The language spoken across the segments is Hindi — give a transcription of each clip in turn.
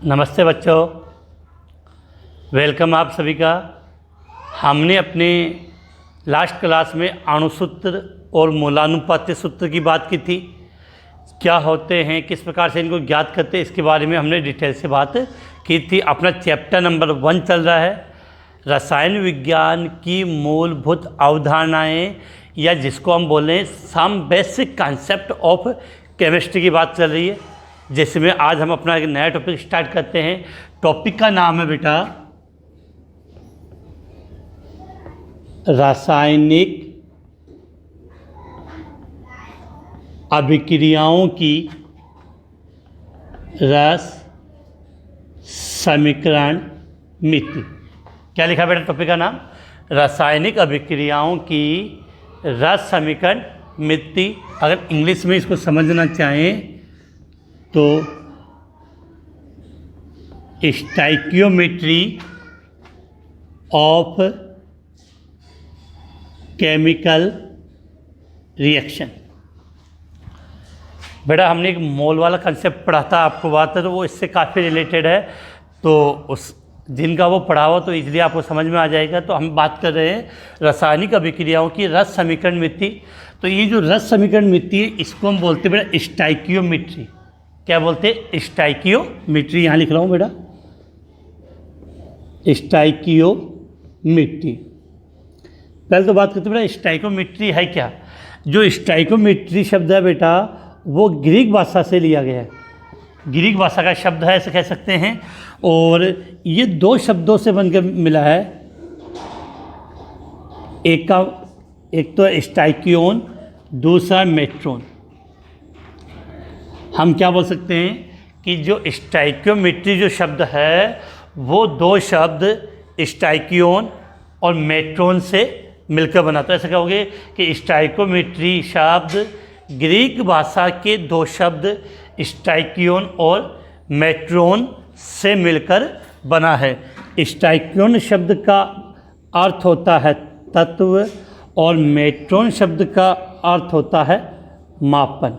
नमस्ते बच्चों, वेलकम आप सभी का। हमने अपने लास्ट क्लास में अणुसूत्र और मूलानुपाती सूत्र की बात की थी। क्या होते हैं, किस प्रकार से इनको ज्ञात करते हैं, इसके बारे में हमने डिटेल से बात की थी। अपना चैप्टर नंबर 1 चल रहा है, रसायन विज्ञान की मूलभूत अवधारणाएं, या जिसको हम बोलें some basic concept of chemistry की बात चल रही है। जिसमें आज हम अपना एक नया टॉपिक स्टार्ट करते हैं। टॉपिक का नाम है बेटा रासायनिक अभिक्रियाओं की रस समीकरण मिति। क्या लिखा बेटा टॉपिक का नाम? रासायनिक अभिक्रियाओं की रस समीकरण मिति। अगर इंग्लिश में इसको समझना चाहें तो स्टाइकियोमेट्री ऑफ केमिकल रिएक्शन। बेटा हमने एक मोल वाला कंसेप्ट पढ़ा था, आपको बात है, तो वो इससे काफ़ी रिलेटेड है। तो उस जिनका वो पढ़ा हो तो इसलिए आपको समझ में आ जाएगा। तो हम बात कर रहे हैं रासायनिक अभिक्रियाओं की रस समीकरण मिति। तो ये जो रस समीकरण मिति है, इसको हम बोलते हैं बेटा स्टाइकियोमेट्री। क्या बोलते हैं? स्टाइकियोमेट्री। यहाँ लिख रहा हूँ बेटा, स्टाइकियोमेट्री। पहले तो बात करते हैं बेटा स्टाइकियोमेट्री है क्या। जो स्टाइकियोमेट्री शब्द है बेटा, वो ग्रीक भाषा से लिया गया है। ग्रीक भाषा का शब्द है, ऐसे कह सकते हैं। और ये दो शब्दों से बनकर मिला है। एक तो स्टाइकियोन, दूसरा मेट्रोन। हम क्या बोल सकते हैं कि जो स्टाइकियोमेट्री जो शब्द है, वो दो शब्द स्टाइकियोन और मेट्रोन से मिलकर बना। तो ऐसा कहोगे कि स्टाइकियोमेट्री शब्द ग्रीक भाषा के दो शब्द स्टाइकियोन और मेट्रोन से मिलकर बना है। स्टाइकियोन शब्द का अर्थ होता है तत्व और मेट्रोन शब्द का अर्थ होता है मापन।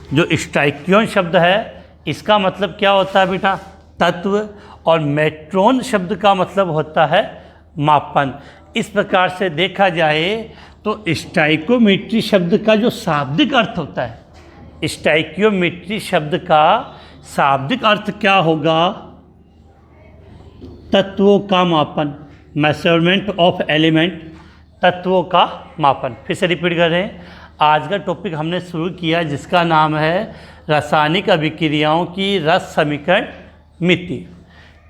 जो स्टाइकियोन शब्द है, इसका मतलब क्या होता है बेटा? तत्व। और मेट्रोन शब्द का मतलब होता है मापन। इस प्रकार से देखा जाए तो स्टाइकियोमेट्री शब्द का जो शाब्दिक अर्थ होता है, स्टाइकियोमेट्री शब्द का शाब्दिक अर्थ क्या होगा? तत्वों का मापन, मेजरमेंट ऑफ एलिमेंट, तत्वों का मापन। फिर से रिपीट कर रहे हैं, आज का टॉपिक हमने शुरू किया जिसका नाम है रासायनिक अभिक्रियाओं की रस समीकरण मिति।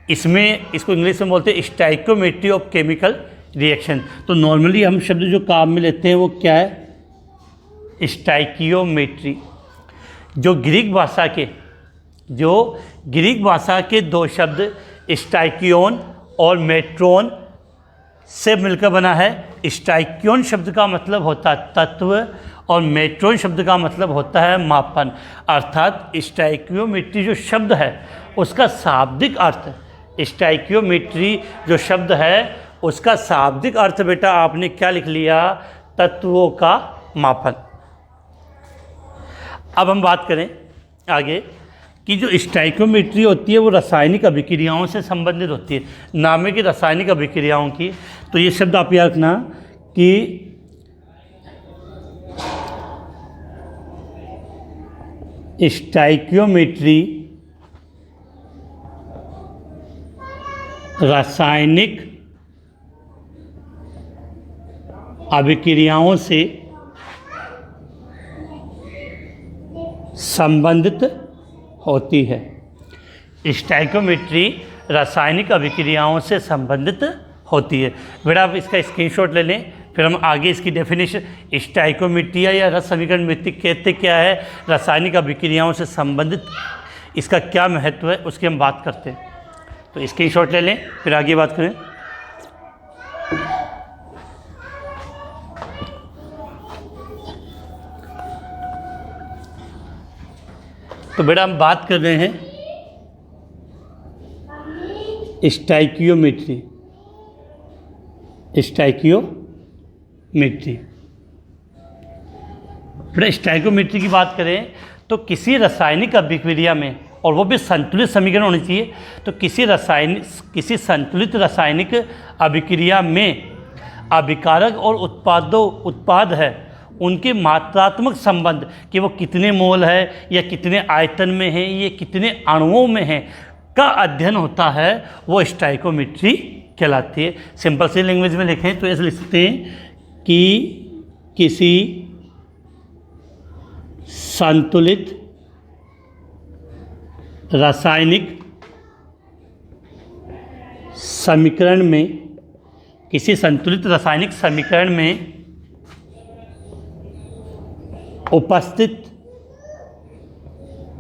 इसमें इसको इंग्लिश में बोलते हैं स्टाइकियोमेट्री ऑफ केमिकल रिएक्शन। तो नॉर्मली हम शब्द जो काम में लेते हैं वो क्या है? स्टाइकियोमेट्री। जो ग्रीक भाषा के दो शब्द स्टाइकियोन और मेट्रोन से मिलकर बना है। स्टाइकियोन शब्द का मतलब होता है तत्व और मेट्रोन शब्द का मतलब होता है मापन। अर्थात स्टाइकियोमेट्री जो शब्द है उसका शाब्दिक अर्थ, स्टाइकियोमेट्री जो शब्द है उसका शाब्दिक अर्थ बेटा आपने क्या लिख लिया? तत्वों का मापन। अब हम बात करें आगे कि जो स्टाइकियोमेट्री होती है वो रासायनिक अभिक्रियाओं से संबंधित होती है। नाम है कि रासायनिक अभिक्रियाओं की। तो ये शब्द आप याद रखना कि स्टाइकियोमेट्री रासायनिक अभिक्रियाओं से संबंधित होती है। स्टाइकियोमेट्री रासायनिक अभिक्रियाओं से संबंधित होती है। बेटा आप इसका स्क्रीनशॉट ले लें, फिर हम आगे इसकी डेफिनेशन स्टाइकियोमेट्री या रस समीकरण मिति कहते क्या है, रासायनिक अभिक्रियाओं से संबंधित इसका क्या महत्व है उसकी हम बात करते हैं। तो स्क्रीनशॉट ले लें, फिर आगे बात करें। तो बेटा हम बात कर रहे हैं स्टाइकियोमेट्री। बेटा स्टाइकियोमेट्री की बात करें तो किसी रासायनिक अभिक्रिया में और वो भी संतुलित समीकरण होनी चाहिए। तो किसी संतुलित रासायनिक अभिक्रिया में अभिकारक और उत्पाद है उनके मात्रात्मक संबंध कि वो कितने मोल है या कितने आयतन में है, ये कितने अणुओं में है का अध्ययन होता है, वो स्टाइकोमेट्री कहलाती है। सिंपल सी लैंग्वेज में लिखें तो ऐसे लिख सकते हैं कि किसी संतुलित रासायनिक समीकरण में उपस्थित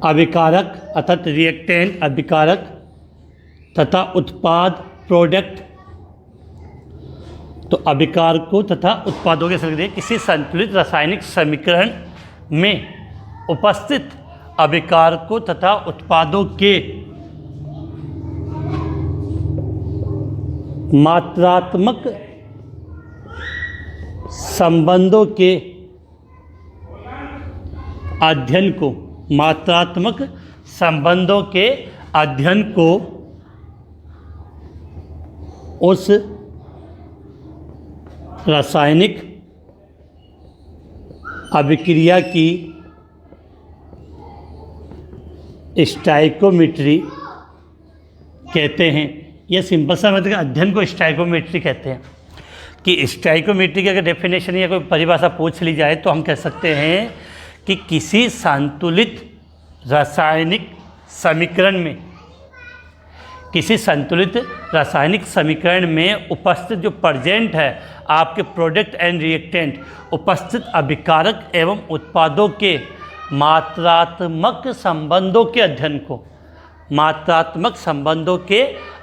अभिकारक अर्थात रिएक्टेंट अभिकारक तथा उत्पाद प्रोडक्ट, तो अभिकारकों तथा उत्पादों के संबंध किसी संतुलित रासायनिक समीकरण में उपस्थित अभिकारकों तथा उत्पादों के मात्रात्मक संबंधों के अध्ययन को उस रासायनिक अभिक्रिया की स्टाइकोमेट्री कहते हैं। यह सिंपल सा मतलब अध्ययन को स्टाइकोमेट्री कहते हैं। कि स्टाइकोमेट्री की अगर डेफिनेशन या कोई परिभाषा पूछ ली जाए तो हम कह सकते हैं कि किसी संतुलित रासायनिक समीकरण में उपस्थित जो प्रेजेंट है आपके प्रोडक्ट एंड रिएक्टेंट, उपस्थित अभिकारक एवं उत्पादों के मात्रात्मक संबंधों के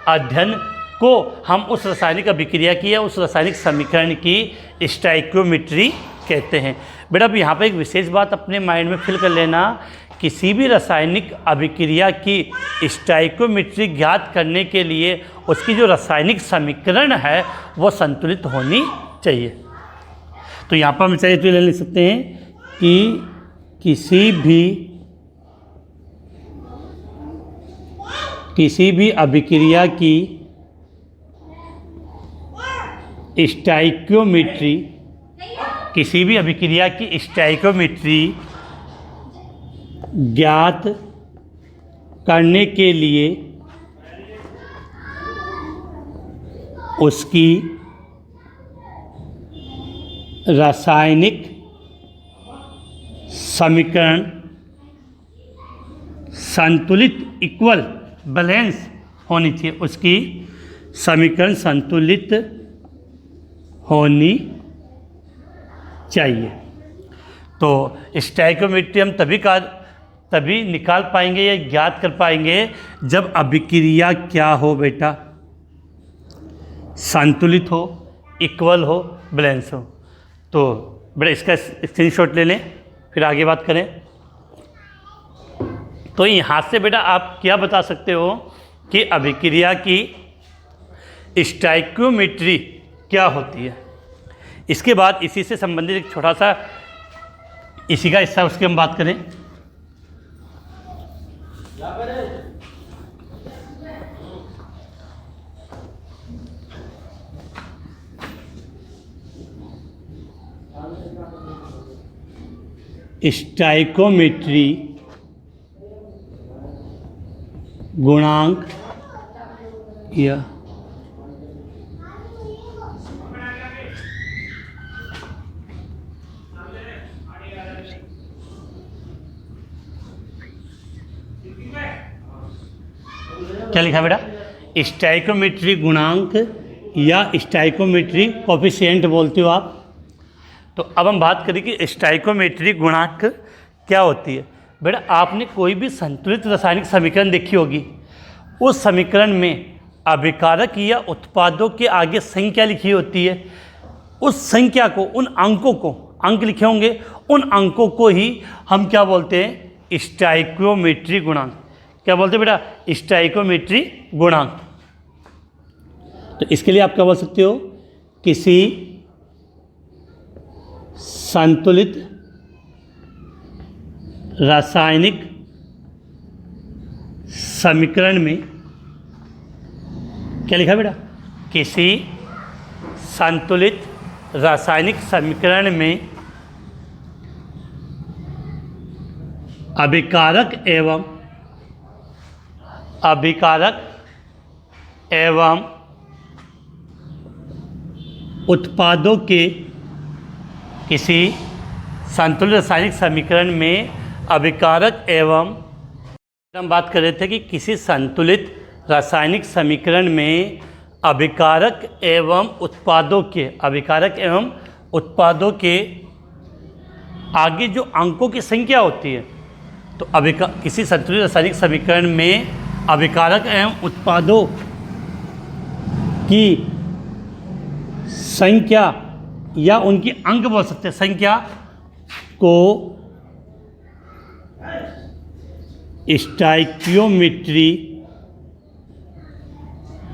अध्ययन को हम उस रासायनिक अभिक्रिया की या उस रासायनिक समीकरण की स्टाइकोमेट्री कहते हैं। बेटा अब यहाँ पर एक विशेष बात अपने माइंड में फिल कर लेना, किसी भी रासायनिक अभिक्रिया की स्टाइकोमेट्री ज्ञात करने के लिए उसकी जो रासायनिक समीकरण है वो संतुलित होनी चाहिए। तो यहाँ पर हम चाहिए तो ले सकते हैं कि किसी भी अभिक्रिया की स्टाइकोमेट्री ज्ञात करने के लिए उसकी रासायनिक समीकरण संतुलित इक्वल बैलेंस होनी चाहिए, उसकी समीकरण संतुलित होनी चाहिए। तो स्टाइकोमेट्री हम तभी निकाल पाएंगे या ज्ञात कर पाएंगे जब अभिक्रिया क्या हो बेटा, संतुलित हो, इक्वल हो, बैलेंस हो। तो बेटा इसका स्क्रीनशॉट ले लें फिर आगे बात करें। तो यहाँ से बेटा आप क्या बता सकते हो कि अभिक्रिया की स्टाइकोमेट्री क्या होती है। इसके बाद इसी से संबंधित एक छोटा सा इसी का हिस्सा उसकी हम बात करें। स्टाइकोमेट्री गुणांक या क्या लिखा बेटा, स्टाइकोमेट्री गुणांक या स्टाइकोमेट्री कोफिशिएंट बोलते हो आप। तो अब हम बात करें कि स्टाइकोमेट्री गुणांक क्या होती है। बेटा आपने कोई भी संतुलित रासायनिक समीकरण देखी होगी, उस समीकरण में अभिकारक या उत्पादों के आगे संख्या लिखी होती है, उस संख्या को, उन अंकों को, अंक लिखे होंगे, उन अंकों को ही हम क्या बोलते हैं, स्टाइकोमेट्री गुणांक। क्या बोलते हैं बेटा, स्टाइकोमेट्री गुणांक। तो इसके लिए आप क्या बोल सकते हो, किसी संतुलित रासायनिक समीकरण में क्या लिखा बेटा, किसी संतुलित रासायनिक समीकरण में अभिकारक एवं उत्पादों के, किसी संतुलित रासायनिक समीकरण में अभिकारक एवं, हम बात कर रहे थे कि किसी संतुलित रासायनिक समीकरण में अभिकारक एवं उत्पादों के आगे जो अंकों की संख्या होती है, तो किसी संतुलित रासायनिक समीकरण में अभिकारक एवं उत्पादों की संख्या या उनकी अंक बोल सकते हैं, संख्या को स्टोइकियोमेट्री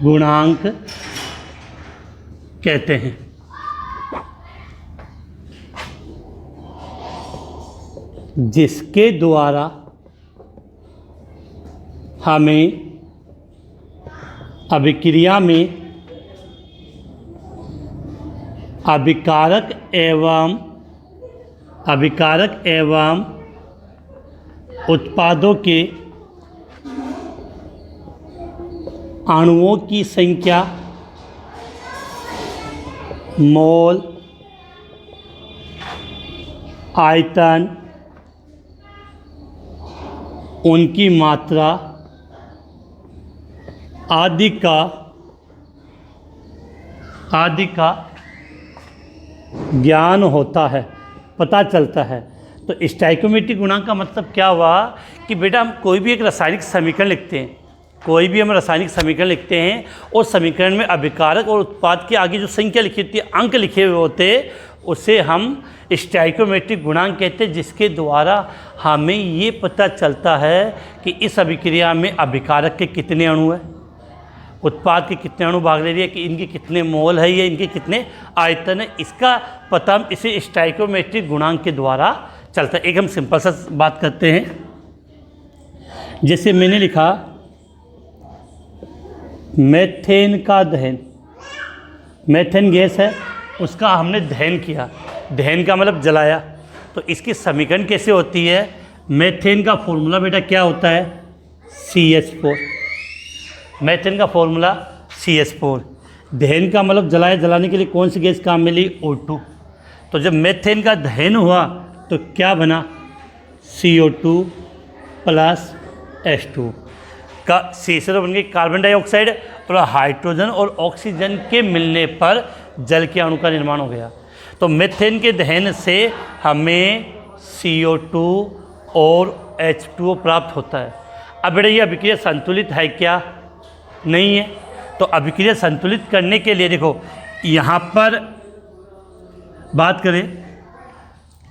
गुणांक कहते हैं। जिसके द्वारा हमें अभिक्रिया में अभिकारक एवं उत्पादों के अणुओं की संख्या, मोल, आयतन, उनकी मात्रा आदि का ज्ञान होता है, पता चलता है। तो स्टोइकियोमेट्री गुणांक का मतलब क्या हुआ कि बेटा हम कोई भी एक रासायनिक समीकरण लिखते हैं, और समीकरण में अभिकारक और उत्पाद के आगे जो संख्या लिखी होती है, अंक लिखे हुए होते, उसे हम स्टोइकियोमेट्रिक गुणांक कहते हैं, जिसके द्वारा हमें ये पता चलता है कि इस अभिक्रिया में अभिकारक के कितने अणु हैं, उत्पाद के कितने अणु भाग ले रही है, कि इनके कितने मोल है, या इनके कितने आयतन है। इसका पता हम इसे स्टोइकियोमेट्रिक गुणांक के द्वारा चलता है। एक हम सिंपल सा बात करते हैं, जैसे मैंने लिखा मेथेन का दहन, मेथेन गैस है, उसका हमने दहन किया, दहन का मतलब जलाया। तो इसकी समीकरण कैसे होती है, मेथेन का फॉर्मूला बेटा क्या होता है, CH4। मेथेन का फॉर्मूला CH4। दहन का मतलब जलाया, जलाने के लिए कौन सी गैस काम मिली, O2। तो जब मेथेन का दहन हुआ तो क्या बना, CO2 प्लस H2 का C0 बन गई कार्बन डाइऑक्साइड, और हाइड्रोजन और ऑक्सीजन के मिलने पर जल के अणु का निर्माण हो गया। तो मेथेन के दहन से हमें CO2 और H2O प्राप्त होता है। अब बेटा ये अभिक्रिया संतुलित है क्या, नहीं है। तो अभिक्रिया संतुलित करने के लिए देखो, यहाँ पर बात करें,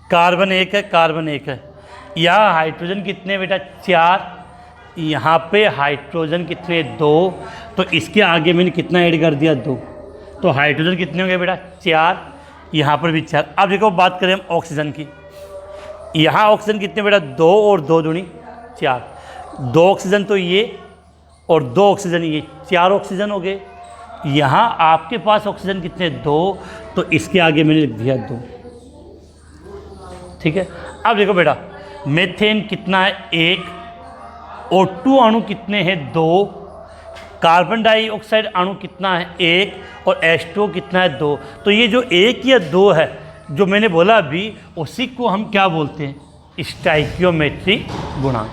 कार्बन 1 है, कार्बन 1 है, यहाँ हाइड्रोजन कितने बेटा, 4, यहाँ पे हाइड्रोजन कितने, 2, तो इसके आगे मैंने कितना ऐड कर दिया, 2, तो हाइड्रोजन कितने हो गए बेटा, 4, यहाँ पर भी 4। अब देखो बात करें हम ऑक्सीजन की, यहाँ ऑक्सीजन कितने बेटा, 2 और 2 दूनी 4, 2 ऑक्सीजन तो ये और 2 ऑक्सीजन ये, 4 ऑक्सीजन हो गए। यहाँ आपके पास ऑक्सीजन कितने, 2, तो इसके आगे मैंने लिख दिया 2, ठीक है। अब देखो बेटा मेथेन कितना है, 1, O2 अणु कितने हैं, 2, कार्बन डाइऑक्साइड अणु कितना है, 1, और H2O कितना है, 2। तो ये जो 1 या 2 है जो मैंने बोला अभी, उसी को हम क्या बोलते हैं, स्टोइकियोमेट्री गुणांक।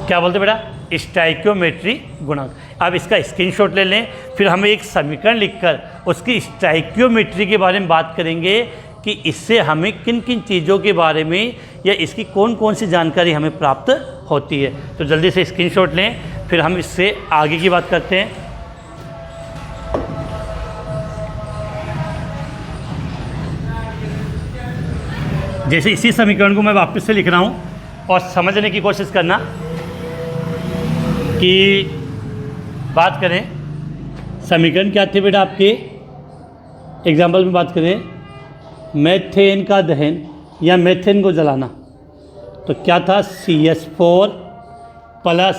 क्या बोलते हैं बेटा, स्टोइकियोमेट्री गुणांक। अब इसका स्क्रीनशॉट ले लें, फिर हम एक समीकरण लिखकर उसकी स्टोइकियोमेट्री के बारे में बात करेंगे कि इससे हमें किन किन चीज़ों के बारे में या इसकी कौन कौन सी जानकारी हमें प्राप्त होती है। तो जल्दी से स्क्रीनशॉट लें, फिर हम इससे आगे की बात करते हैं। जैसे इसी समीकरण को मैं वापस से लिख रहा हूँ और समझने की कोशिश करना कि बात करें समीकरण क्या थे बेटा आपके, एग्जाम्पल में बात करें मेथेन का दहन या मेथेन को जलाना, तो क्या था, CH4 प्लस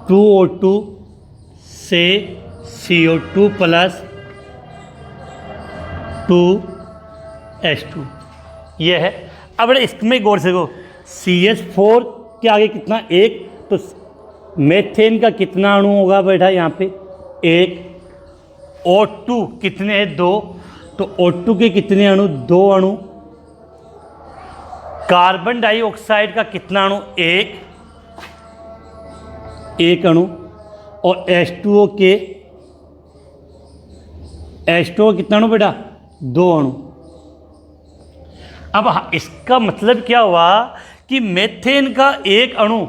2O2 से CO2 प्लस 2H2 ये है। अब बेटा इसमें गौर से देखो, CH4 के आगे कितना, एक, तो मेथेन का कितना अणु होगा बेटा यहाँ पे, एक। O2 कितने हैं, दो, तो O2 के कितने अणु, दो अणु। कार्बन डाइऑक्साइड का कितना अणु, एक अणु। और H2O कितना अणु बेटा, दो अणु। अब इसका मतलब क्या हुआ कि मेथेन का एक अणु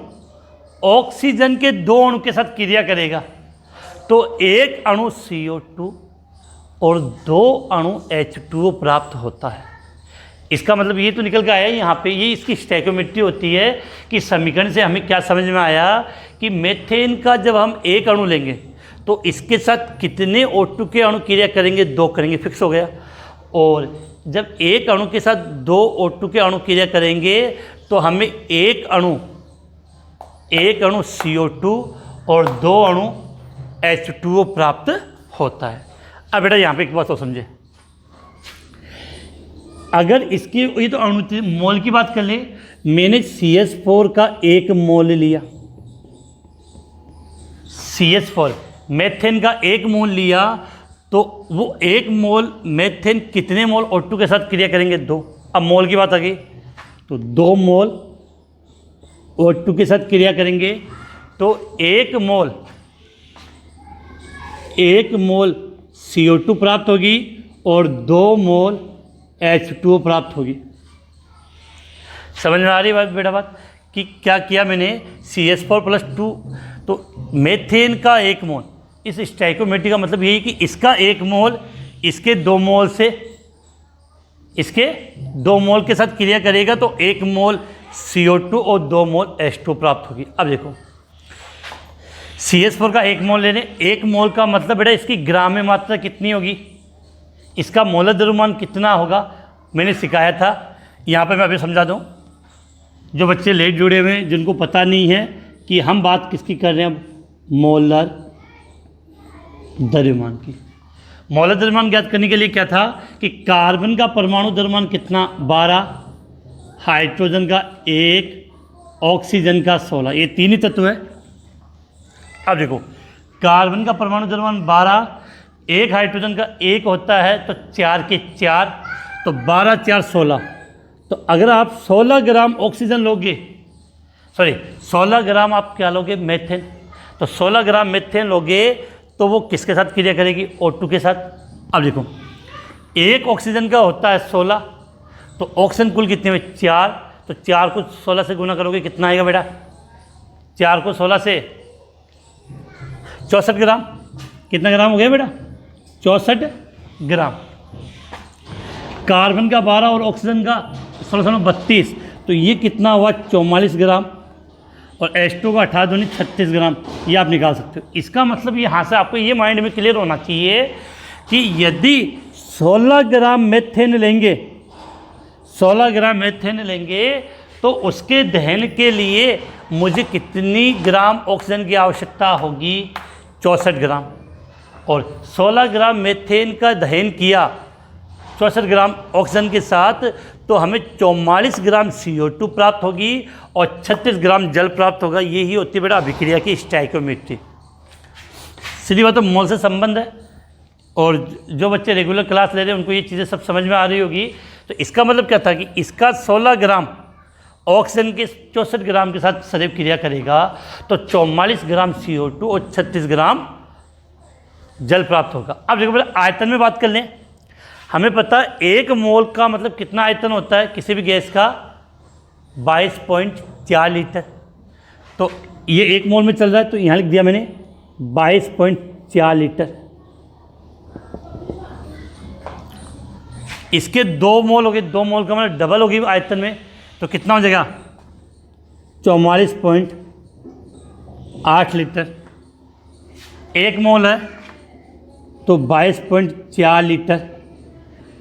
ऑक्सीजन के दो अणु के साथ क्रिया करेगा, तो एक अणु CO2 और दो अणु H2O प्राप्त होता है। इसका मतलब ये तो निकल के आया यहाँ पे, ये इसकी स्टोइकियोमेट्री होती है कि समीकरण से हमें क्या समझ में आया कि मेथेन का जब हम एक अणु लेंगे तो इसके साथ कितने O2 के अणु क्रिया करेंगे, दो करेंगे, फिक्स हो गया। और जब एक अणु के साथ दो O2 के अणु क्रिया करेंगे तो हमें एक अणु CO2 और दो अणु H2O प्राप्त होता है। अब बेटा यहाँ पे एक बात और समझे, अगर इसकी, ये तो अणु मोल की बात कर ले, मैंने CH4 का एक मोल लिया, CH4 मेथेन का एक मोल लिया, तो वो एक मोल मेथेन कितने मोल O2 के साथ क्रिया करेंगे, दो। अब मोल की बात आ गई, तो दो मोल O2 के साथ क्रिया करेंगे, तो एक मोल CO2 प्राप्त होगी और दो मोल H2O प्राप्त होगी। समझ में आ रही बात बेटा, बात कि क्या किया मैंने, CH4 प्लस 2, तो मेथेन का एक मोल, इस स्टोइकियोमेट्री का मतलब यही कि इसका एक मोल इसके दो मोल से, इसके दो मोल के साथ क्रिया करेगा, तो एक मोल CO2 और दो मोल H2O प्राप्त होगी। अब देखो CH4 का एक मोल लेने, एक मोल का मतलब बेटा इसकी ग्राम में मात्रा कितनी होगी, इसका मोलर द्रव्यमान कितना होगा, मैंने सिखाया था। यहाँ पे मैं अभी समझा दूँ, जो बच्चे लेट जुड़े हुए हैं, जिनको पता नहीं है कि हम बात किसकी कर रहे हैं, मोलर द्रव्यमान की। मोलर द्रव्यमान ज्ञात करने के लिए क्या था कि कार्बन का परमाणु द्रव्यमान कितना, 12, हाइड्रोजन का 1, ऑक्सीजन का 16, ये तीन ही तत्व है। अब देखो कार्बन का परमाणु द्रव्यमान 12, एक हाइड्रोजन का 1 होता है, तो 4 के 4, तो 12 4 16। तो अगर आप 16 ग्राम ऑक्सीजन लोगे, 16 ग्राम आप क्या लोगे, मेथेन, तो 16 ग्राम मेथेन लोगे तो वो किसके साथ क्रिया करेगी, O2 के साथ। अब देखो एक ऑक्सीजन का होता है 16, तो ऑक्सीजन कुल कितने में, 4, तो 4 को 16 से गुना करोगे कितना आएगा बेटा, 4 को 16 से 64 ग्राम, कितना ग्राम हो गया बेटा, 64 ग्राम। कार्बन का 12 और ऑक्सीजन का 1632, तो ये कितना हुआ, 44 ग्राम। और H2O का 18 दूनी 36 ग्राम, ये आप निकाल सकते हो। इसका मतलब यहाँ से आपको ये माइंड में क्लियर होना चाहिए कि यदि 16 ग्राम मेथेन लेंगे, 16 ग्राम मेथेन लेंगे, तो उसके दहन के लिए मुझे कितनी ग्राम ऑक्सीजन की आवश्यकता होगी, 64 ग्राम। और 16 ग्राम मेथेन का दहन किया 64 ग्राम ऑक्सीजन के साथ, तो हमें 44 ग्राम CO2 प्राप्त होगी और 36 ग्राम जल प्राप्त होगा। यही होती है बेटा अभिक्रिया की स्टोइकियोमेट्री। सीधी बात, तो मोल से संबंध है, और जो बच्चे रेगुलर क्लास ले रहे हैं उनको ये चीज़ें सब समझ में आ रही होगी। तो इसका मतलब क्या था कि इसका 16 ग्राम ऑक्सीजन के 64 ग्राम के साथ सदैव क्रिया करेगा, तो 44 ग्राम CO2 और 36 ग्राम जल प्राप्त होगा। अब देखो बेटा आयतन में बात कर लें, हमें पता है एक मोल का मतलब कितना आयतन होता है किसी भी गैस का, 22.4 लीटर। तो ये एक मोल में चल रहा है, तो यहाँ लिख दिया मैंने 22.4 लीटर। इसके 2 मोल हो गए, 2 मोल का मतलब डबल होगी आयतन में, तो कितना हो जाएगा, 44.8 लीटर। एक मोल है तो 22.4 लीटर,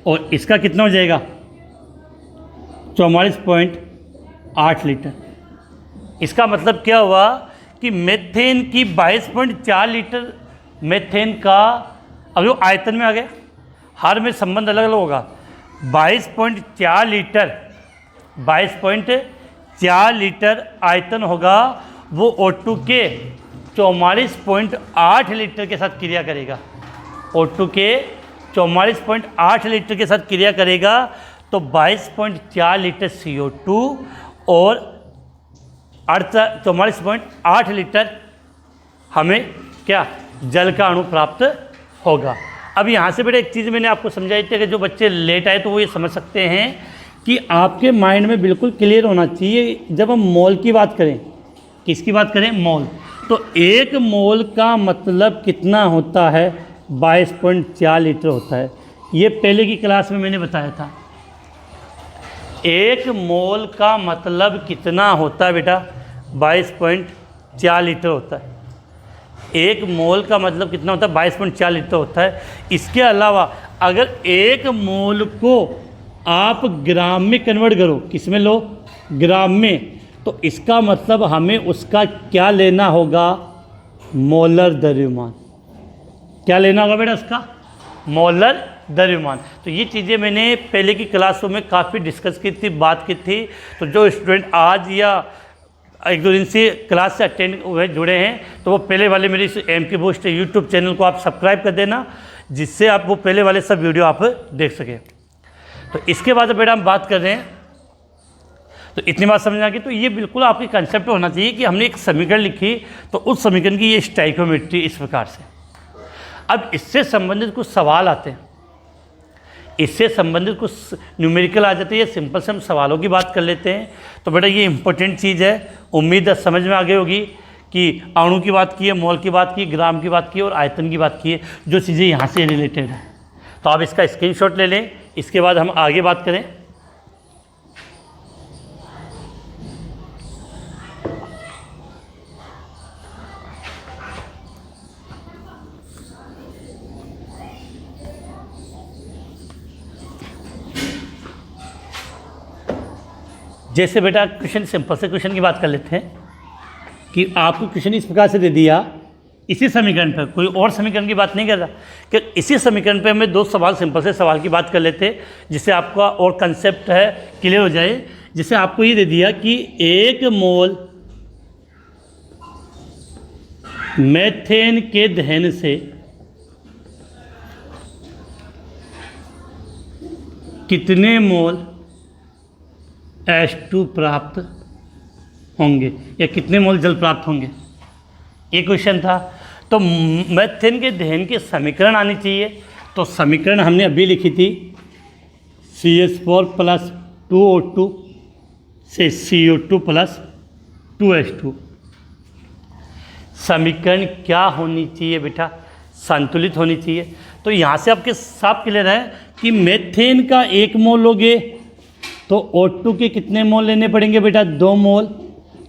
और इसका कितना हो जाएगा, 44.8 लीटर। इसका मतलब क्या हुआ कि मेथेन की 22.4 लीटर मेथेन का, अब जो आयतन में आ गया, हर में संबंध अलग अलग होगा। 22.4 लीटर आयतन होगा, वो O2 के 44.8 लीटर के साथ क्रिया करेगा। O2 के 44.8 लीटर के साथ क्रिया करेगा, तो 22.4 लीटर CO2 और 44.8 लीटर हमें क्या जल का अणु प्राप्त होगा। अब यहाँ से बेटा एक चीज़ मैंने आपको समझाई थी कि जो बच्चे लेट आए तो वो ये समझ सकते हैं कि आपके माइंड में बिल्कुल क्लियर होना चाहिए, जब हम मोल की बात करें, किसकी बात करें, मोल, तो एक मोल का मतलब कितना होता है, 22.4 लीटर होता है। ये पहले की क्लास में मैंने बताया था। एक मोल का मतलब कितना होता है बेटा, 22.4 लीटर होता है। एक मोल का मतलब कितना होता है, 22.4 लीटर होता है। इसके अलावा अगर एक मोल को आप ग्राम में कन्वर्ट करो, किस में लो, ग्राम में, तो इसका मतलब हमें उसका क्या लेना होगा, मोलर द्रव्यमान। क्या लेना होगा बेटा उसका, मोलर द्रव्यमान। तो ये चीज़ें मैंने पहले की क्लासों में काफ़ी डिस्कस की थी, बात की थी। तो जो स्टूडेंट आज या एक दो दिन से क्लास से अटेंड हुए जुड़े हैं, तो वो पहले वाले मेरी MP बूस्ट यूट्यूब चैनल को आप सब्सक्राइब कर देना, जिससे आप वो पहले वाले सब वीडियो आप देख सकें। तो इसके बाद बेटा हम बात कर रहे हैं, तो इतनी बात समझना कि तो ये बिल्कुल आपके कंसेप्ट होना चाहिए कि हमने एक समीकरण लिखी, तो उस समीकरण की ये स्टोइकियोमेट्री इस प्रकार से। अब इससे संबंधित कुछ सवाल आते हैं, इससे संबंधित कुछ न्यूमेरिकल आ जाते हैं, ये सिंपल से हम सवालों की बात कर लेते हैं। तो बेटा ये इंपॉर्टेंट चीज़ है, उम्मीद है समझ में आ गई होगी कि अणु की बात की है, मोल की बात की, ग्राम की बात की और आयतन की बात की है, जो चीज़ें यहाँ से रिलेटेड हैं। तो आप इसका स्क्रीनशॉट ले लें, इसके बाद हम आगे बात करें। जैसे बेटा क्वेश्चन, सिंपल से क्वेश्चन की बात कर लेते हैं कि आपको क्वेश्चन इस प्रकार से दे दिया, इसी समीकरण पर, कोई और समीकरण की बात नहीं कर रहा, कि इसी समीकरण पे हमें दो सवाल, सिंपल से सवाल की बात कर लेते हैं, जिससे आपका और कंसेप्ट है क्लियर हो जाए। जिससे आपको ये दे दिया कि एक मोल मेथेन के दहन से कितने मोल H2 प्राप्त होंगे, या कितने मोल जल प्राप्त होंगे, ये क्वेश्चन था। तो मेथेन के दहन के समीकरण आनी चाहिए। तो समीकरण हमने अभी लिखी थी, CH4 + 2O2 से CO2 + 2H2। समीकरण क्या होनी चाहिए बेटा, संतुलित होनी चाहिए। तो यहाँ से आपके साफ क्लियर है कि मेथेन का 1 मोल लोगे तो O2 के कितने मोल लेने पड़ेंगे बेटा, 2 मोल।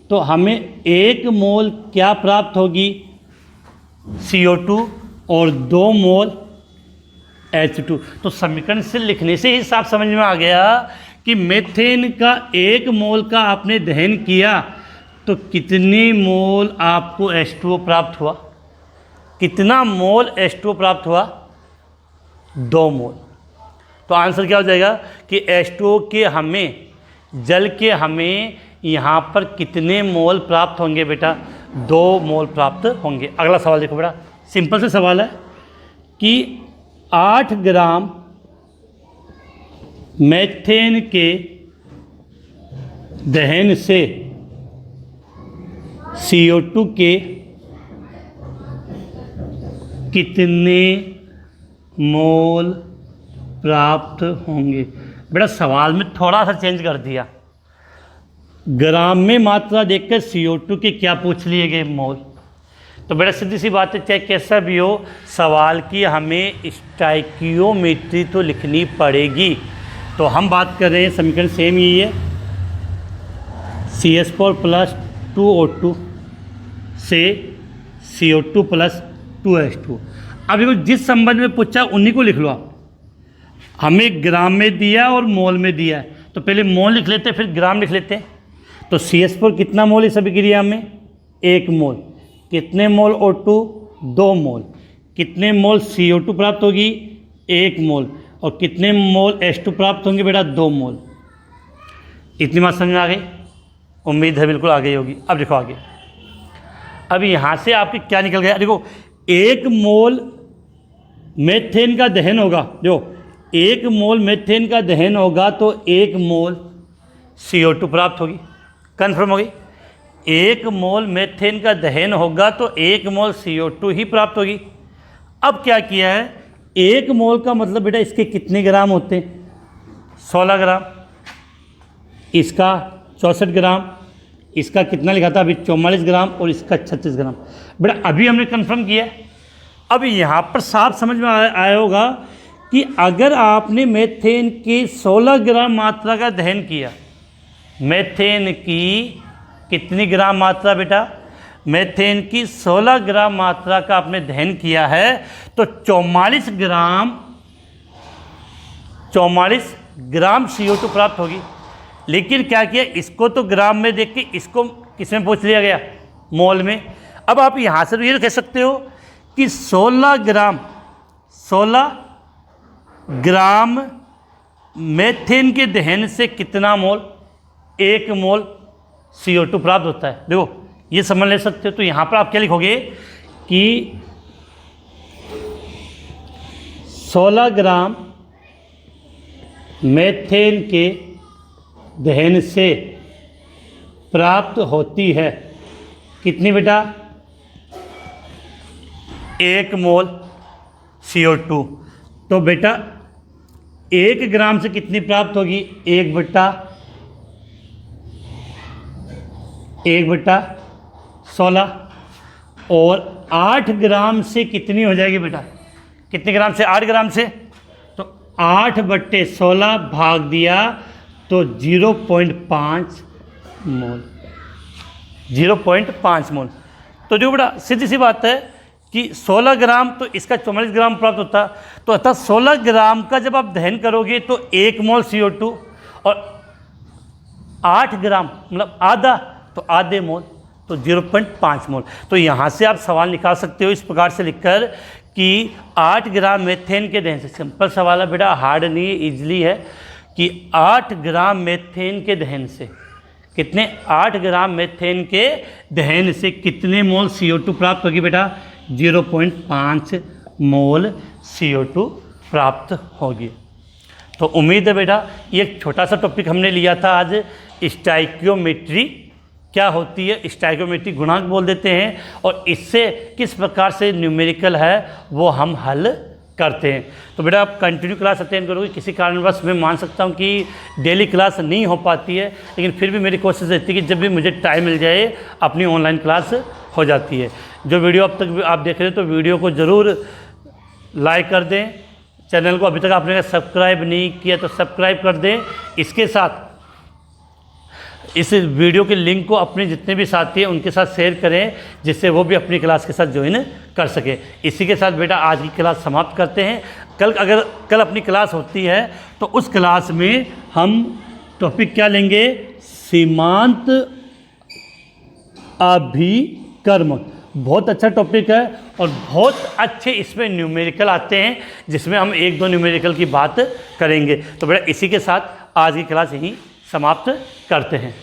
तो हमें 1 मोल क्या प्राप्त होगी, CO2, और 2 मोल H2। तो समीकरण से लिखने से ही साफ समझ में आ गया कि मेथेन का 1 मोल का आपने दहन किया तो कितने मोल आपको H2O प्राप्त हुआ, कितना मोल H2O प्राप्त हुआ, 2 मोल। तो आंसर क्या हो जाएगा कि H2O के हमें, जल के हमें यहाँ पर कितने मोल प्राप्त होंगे बेटा, 2 मोल प्राप्त होंगे। अगला सवाल देखो बेटा, सिंपल से सवाल है कि 8 ग्राम मेथेन के दहन से CO2 के कितने मोल प्राप्त होंगे। बेटा सवाल में थोड़ा सा चेंज कर दिया, ग्राम में मात्रा देखकर CO2 के क्या पूछ लिए गए, मोल। तो बेटा सीधी सी बात है, चाहे कैसा भी हो, सवाल की हमें स्टोइकियोमेट्री तो लिखनी पड़ेगी। तो हम बात कर रहे हैं, समीकरण सेम यही है, CH4 + 2O2 से CO2 + 2H2। अब देखो जिस संबंध में पूछा उन्हीं को लिख लो आप। हमें ग्राम में दिया और मोल में दिया है, तो पहले मोल लिख लेते हैं, फिर ग्राम लिख लेते हैं। तो CH4 कितना मोल इस अभिक्रिया में, 1 मोल। कितने मोल O2? 2 मोल। कितने मोल CO2 प्राप्त होगी? 1 मोल। और कितने मोल H2 प्राप्त होंगे बेटा? 2 मोल। इतनी बात समझ में आ गई? उम्मीद है बिल्कुल आ गई होगी। अब देखो आगे, अब यहाँ से आपके क्या निकल गया? देखो 1 मोल मीथेन का दहन होगा, जो 1 मोल मीथेन का दहन होगा तो 1 मोल CO2 प्राप्त होगी। कन्फर्म हो गई? 1 मोल मीथेन का दहन होगा तो 1 मोल CO2 ही प्राप्त होगी। अब क्या किया है, 1 मोल का मतलब बेटा इसके कितने ग्राम होते हैं? 16 ग्राम। इसका 64 ग्राम। इसका कितना लिखा था अभी? 44 ग्राम। और इसका 36 ग्राम। बेटा अभी हमने कन्फर्म किया। अब यहाँ पर साफ समझ में आया होगा कि अगर आपने मीथेन की 16 ग्राम मात्रा का दहन किया, मीथेन की कितनी ग्राम मात्रा बेटा? मीथेन की 16 ग्राम मात्रा का आपने दहन किया है तो 44 ग्राम CO2 प्राप्त होगी। लेकिन क्या किया, इसको तो ग्राम में देख के इसको किस में पूछ लिया गया? मोल में। अब आप यहाँ से तो ये कह सकते हो कि 16 ग्राम मीथेन के दहन से कितना मोल? 1 मोल CO2 प्राप्त होता है। देखो ये समझ ले सकते हो। तो यहाँ पर आप क्या लिखोगे कि 16 ग्राम मीथेन के दहन से प्राप्त होती है कितनी बेटा? 1 मोल CO2। तो बेटा 1 ग्राम से कितनी प्राप्त होगी? 1/16। और 8 ग्राम से कितनी हो जाएगी बेटा? कितने ग्राम से? 8 ग्राम से। तो 8/16 भाग दिया तो 0.5 मोल। 0.5 मोल। तो जो बेटा सीधी सी बात है कि 16 ग्राम तो इसका 44 ग्राम प्राप्त होता। तो अर्थात 16 ग्राम का जब आप दहन करोगे तो 1 मोल CO2 और 8 ग्राम मतलब आधा, तो आधे मोल, तो 0.5 मोल। तो यहाँ से आप सवाल निकाल सकते हो इस प्रकार से लिखकर कि 8 ग्राम मीथेन के दहन से, सिंपल सवाल है बेटा, हार्ड नहीं है, ईजिली है, कि 8 ग्राम मीथेन के दहन से कितने? 8 ग्राम मीथेन के दहन से कितने मोल CO2 प्राप्त होगी बेटा? 0.5 मोल CO2 प्राप्त होगी। तो उम्मीद है बेटा ये एक छोटा सा टॉपिक हमने लिया था आज, स्टाइकियोमेट्री क्या होती है, स्टाइकियोमेट्री गुणांक बोल देते हैं, और इससे किस प्रकार से न्यूमेरिकल है वो हम हल करते हैं। तो बेटा आप कंटिन्यू क्लास अटेंड करोगे। किसी कारणवश मैं मान सकता हूँ कि डेली क्लास नहीं हो पाती है, लेकिन फिर भी मेरी कोशिश रहती है कि जब भी मुझे टाइम मिल जाए अपनी ऑनलाइन क्लास हो जाती है। जो वीडियो अब तक आप देख रहे हो तो वीडियो को ज़रूर लाइक कर दें। चैनल को अभी तक आपने सब्सक्राइब नहीं किया तो सब्सक्राइब कर दें। इसके साथ इस वीडियो के लिंक को अपने जितने भी साथी हैं उनके साथ शेयर करें, जिससे वो भी अपनी क्लास के साथ ज्वाइन कर सके। इसी के साथ बेटा आज की क्लास समाप्त करते हैं। कल अपनी क्लास होती है तो उस क्लास में हम टॉपिक क्या लेंगे? सीमांत अभिकर्मक। बहुत अच्छा टॉपिक है और बहुत अच्छे इसमें न्यूमेरिकल आते हैं, जिसमें हम 1-2 न्यूमेरिकल की बात करेंगे। तो बेटा इसी के साथ आज की क्लास यहीं समाप्त करते हैं।